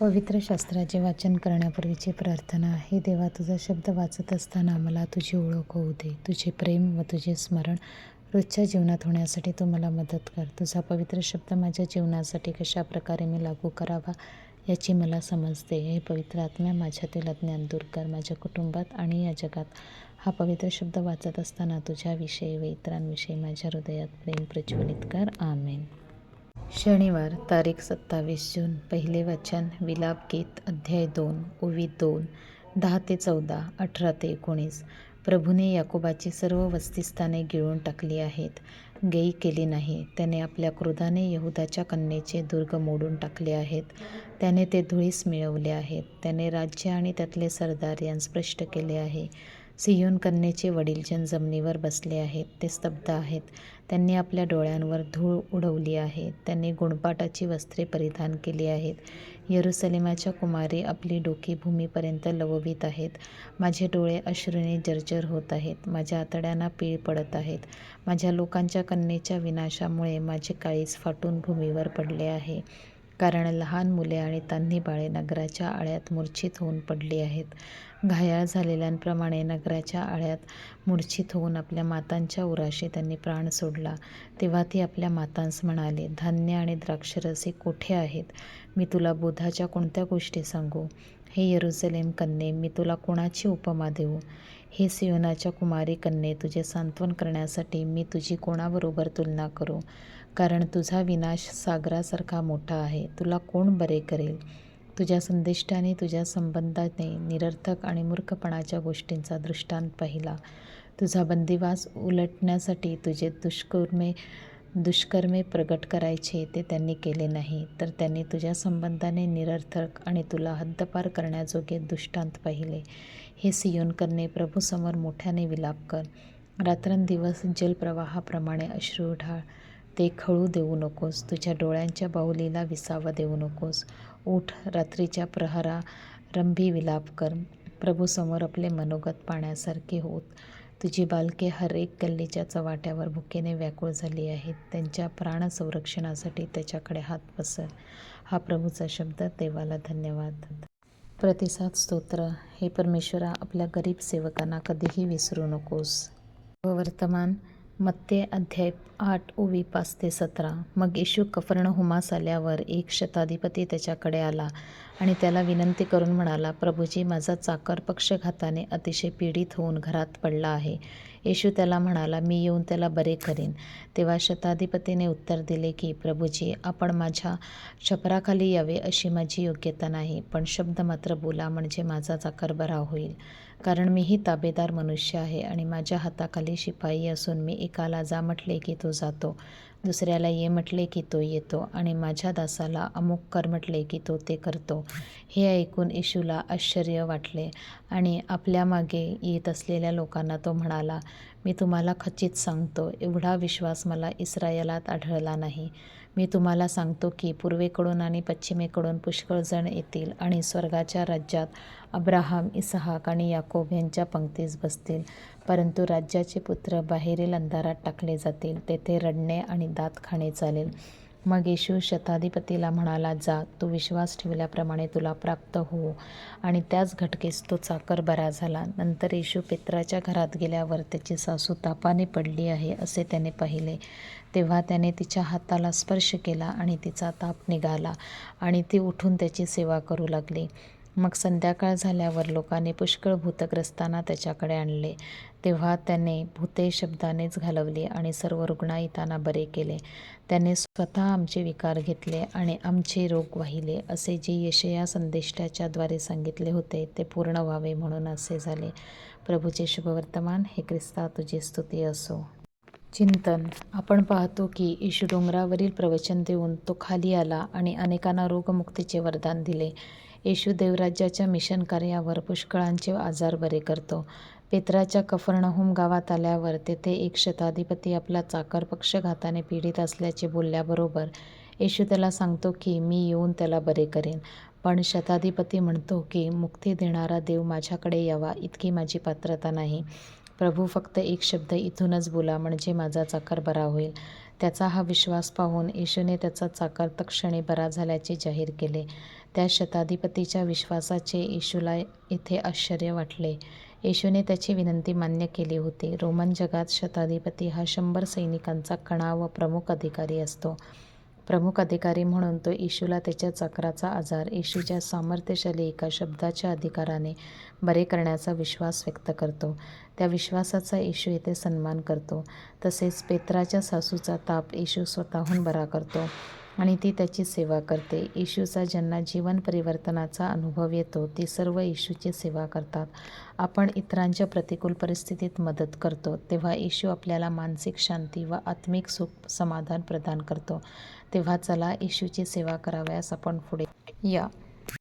पवित्र शास्त्राचे वाचन करण्यापूर्वीची प्रार्थना. हे देवा, तुझा शब्द वाचत असताना मला तुझी ओळख होऊ दे. तुझे प्रेम व तुझे स्मरण रोजच्या जीवनात होण्यासाठी तू मला मदत कर. तुझा पवित्र शब्द माझ्या जीवनासाठी कशा प्रकारे मी लागू करावा याची मला समज दे. हे पवित्र आत्म्या, माझ्यातील अज्ञान दूर कर. माझ्या कुटुंबात आणि या जगात हा पवित्र शब्द वाचत असताना तुझ्याविषयी व इतरांविषयी माझ्या हृदयात प्रेम प्रज्वलित कर. आमेन. शनिवार, तारीख 27 जून. पहिले वाचन विलाप गीत, अध्याय 2, ओवी 2, 10 ते 14, 18 ते 19. प्रभूने याकोबाची सर्व वस्तीस्थाने गिळून टाकली आहेत, गेई केली नाही. त्याने आपल्या क्रोधाने यहुदाच्या कन्येचे दुर्ग मोडून टाकले आहेत. त्याने ते धुळीस मिळवले आहेत. त्याने राज्य आणि त्यातले सरदार यांस स्पष्ट केले आहे. सियोन कन्येचे वडीलजन जमिनीवर बसले आहेत, ते स्तब्ध आहेत. त्यांनी आपल्या डोळ्यांवर धूळ उडवली आहे. त्यांनी गुणपाटाची वस्त्रे परिधान केली आहेत. यरूशलेमाच्या कुमारी आपली डोकी भूमीपर्यंत लववीत आहेत. माझे डोळे अश्रूने जर्जर होत आहेत. माझ्या आतड्यांना पीळ पडत आहेत. माझ्या लोकांच्या कन्येच्या विनाशामुळे माझे काळीज फाटून भूमीवर पडले आहे. कारण लहान मुले आणि तान्ही बाळे नगराच्या आळ्यात मूर्छित होऊन पडली आहेत. घायाळ झालेल्यांप्रमाणे नगराच्या आळ्यात मूर्छित होऊन आपल्या मातांच्या उराशी त्यांनी प्राण सोडला. तेव्हा ती आपल्या मातांस म्हणाले, धान्य आणि द्राक्षरस हे कोठे आहेत? मी तुला बोधाच्या कोणत्या गोष्टी सांगू? हे यरूशलेम कन्ये, मी तुला कोणाची उपमा देऊ? हे सियोनाच्या कुमारी कन्ये, तुझे सांत्वन करण्यासाठी मी तुझी कोणाबरोबर तुलना करू? कारण तुझा विनाश सागरासारखा मोठा आहे. तुला कोण बरे करेल? तुझ्या संदिष्टाने, तुझ्या संबंधाने निरर्थक आणि मूर्खपणाच्या गोष्टींचा दृष्टांत पाहिला. तुझा बंदिवास उलटण्यासाठी तुझे दुष्कर्मे प्रगट करायचे ते त्यांनी केले नाही, तर त्यांनी तुझ्या संबंधाने निरर्थक आणि तुला हद्दपार करण्याजोगे दृष्टांत पाहिले. हे सियोन कन्ये, प्रभूसमोर मोठ्याने विलाप कर. रात्रंदिवस जलप्रवाहाप्रमाणे अश्रू ढाळ. ते खळू देऊ नकोस. तुझ्या डोळ्यांच्या बाहुलीला विसावा देऊ नकोस. उठ, रात्रीच्या प्रहरारंभी विलाप कर. प्रभूसमोर आपले मनोगत पाण्यासारखे होत. तुझी बालके हर एक गल्लीच्या चव्हाट्यावर भुकेने व्याकुळ झाली आहेत. त्यांच्या प्राणसंरक्षणासाठी त्याच्याकडे हात पसर. हा प्रभूचा शब्द. देवाला धन्यवाद. प्रतिसाद स्तोत्र. हे परमेश्वरा, आपल्या गरीब सेवकांना कधीही विसरू नकोस. वर्तमान मत्ते अध्याय 8, ओवी 5 ते 17. मग येशू कफर्नहुमास आल्यावर एक शताधिपती त्याच्याकडे आला आणि त्याला विनंती करून म्हणाला, प्रभुजी, माझा चाकर पक्षघाताने अतिशय पीडित होऊन घरात पडला आहे. येशू त्याला म्हणाला, मी येऊन त्याला बरे करीन. तेव्हा शताधिपतीने उत्तर दिले की, प्रभुजी, आपण माझ्या छपराखाली यावे अशी माझी योग्यता नाही, पण शब्द मात्र बोला, म्हणजे माझा चाकर बरा होईल. कारण मीही ताबेदार मनुष्य आहे आणि माझ्या हाताखाली शिपाई असून मी एकाला जा म्हटले की तो जातो, दुसऱ्याला ये म्हटले की तो येतो आणि माझ्या दासाला अमुक कर म्हटले की तो ते करतो. हे ऐकून येशूला आश्चर्य वाटले आणि आपल्या मागे येत असलेल्या लोकांना तो म्हणाला, मी तुम्हाला खचित सांगतो, एवढा विश्वास मला इस्रायलात आढळला नाही. मी तुम्हाला सांगतो की पूर्वेकडून आणि पश्चिमेकडून पुष्कळ जण येतील आणि स्वर्गाच्या राज्यात अब्राहाम, इसहाक आणि याकोब यांच्या पंक्तीस बसतील, परंतु राज्याचे पुत्र बाहेरील अंधारात टाकले जातील, तेथे रडणे आणि दात खाणे चालेल. मग येशू शताधिपतीला म्हणाला, जा, तू विश्वास ठेवल्याप्रमाणे तुला प्राप्त हो. आणि त्याच घटकेस तो चाकर बरा झाला. नंतर येशू पेत्राच्या घरात गेल्यावर त्याची सासू तापाने पडली आहे असे त्याने पाहिले. तेव्हा त्याने तिच्या हाताला स्पर्श केला आणि तिचा ताप निघाला आणि ती उठून त्याची सेवा करू लागली. मग संध्याकाळ झाल्यावर लोकांनी पुष्कळ भूतग्रस्तांना त्याच्याकडे आणले. तेव्हा त्याने भूते शब्दानेच घालवली आणि सर्व रुग्णायितांना बरे केले. त्याने स्वतः आमचे विकार घेतले आणि आमचे रोग वाहिले, असे जे यशाया संदेष्टाच्या द्वारे सांगितले होते ते पूर्ण व्हावे म्हणून असे झाले. प्रभूचे शुभवर्तमान. हे ख्रिस्ता, तुझी स्तुती असो. चिंतन. आपण पाहतो की येशू डोंगरावरील प्रवचन देऊन तो खाली आला आणि अनेकांना रोगमुक्तीचे वरदान दिले. येशू देवराज्याच्या मिशन कार्यावर पुष्कळांचे आजार बरे करतो. पेत्राच्या कफर्नहुम गावात आल्यावर तेथे एक शताधिपती आपला चाकर पक्षघाताने पीडित असल्याचे बोलल्याबरोबर येशू त्याला सांगतो की मी येऊन त्याला बरे करेन. पण शताधिपती म्हणतो की मुक्ती देणारा देव माझ्याकडे यावा इतकी माझी पात्रता नाही. प्रभू, फक्त एक शब्द इथूनच बोला, म्हणजे माझा चाकर बरा होईल. त्याचा हा विश्वास पाहून येशूने त्याचा चाकर तत्क्षणी बरा झाल्याचे जाहीर केले. त्या शताधिपतीच्या विश्वासाचे येशूला इथे आश्चर्य वाटले. येशूने त्याची विनंती मान्य केली होती. रोमन जगात शताधिपती हा 100 सैनिकांचा कणा व प्रमुख अधिकारी असतो. प्रमुख अधिकारी म्हणून तो येशूला त्याच्या चाकराचा आजार येशूच्या सामर्थ्यशाली एका शब्दाच्या अधिकाराने बरे करण्याचा विश्वास व्यक्त करतो. त्या विश्वासाचा येशू येथे सन्मान करतो. तसेच पेत्राच्या सासूचा ताप येशू स्वतःहून बरा करतो आणि ती त्याची सेवा करते. येशूचा ज्यांना जीवन परिवर्तनाचा अनुभव येतो ती सर्व येशूची सेवा करतात. आपण इतरांच्या प्रतिकूल परिस्थितीत मदत करतो तेव्हा येशू आपल्याला मानसिक शांती व आत्मिक सुख समाधान प्रदान करतो. तेव्हा चला येशूची सेवा करावयास आपण पुढे या.